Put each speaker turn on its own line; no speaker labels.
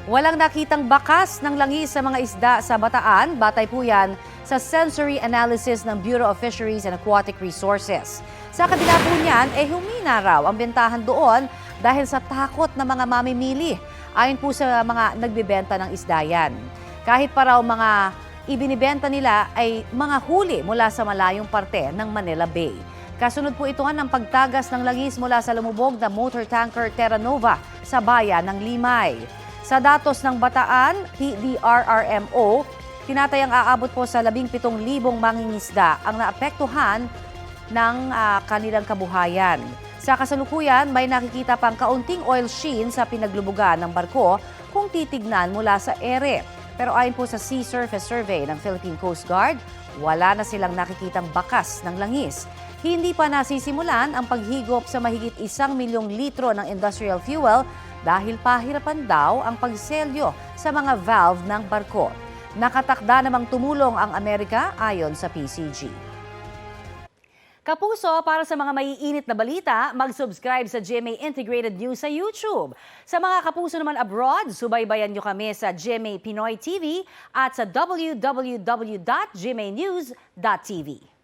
Walang nakitang bakas ng langis sa mga isda sa Bataan. Batay po yan sa sensory analysis ng Bureau of Fisheries and Aquatic Resources. Sa kabila po niyan, humina raw ang bentahan doon dahil sa takot ng mga mamimili. Ayon po sa mga nagbebenta ng isda yan. Kahit pa raw mga ibinibenta nila ay mga huli mula sa malayong parte ng Manila Bay. Kasunod po ito ng pagtagas ng langis mula sa lumubog na motor tanker Terra Nova sa bayan ng Limay. Sa datos ng Bataan, PDRRMO, tinatayang aabot po sa 17,000 mangingisda ang naapektuhan ng kanilang kabuhayan. Sa kasalukuyan, may nakikita pang kaunting oil sheen sa pinaglubugan ng barko kung titignan mula sa ere. Pero ayon po sa Sea Surface Survey ng Philippine Coast Guard, wala na silang nakikitang bakas ng langis. Hindi pa nasisimulan ang paghigop sa mahigit 1,000,000 litro ng industrial fuel dahil pahirapan daw ang pagselyo sa mga valve ng barko. Nakatakda namang tumulong ang Amerika ayon sa PCG. Kapuso, para sa mga maiinit na balita, mag-subscribe sa GMA Integrated News sa YouTube. Sa mga kapuso naman abroad, subaybayan nyo kami sa GMA Pinoy TV at sa www.gmanews.tv.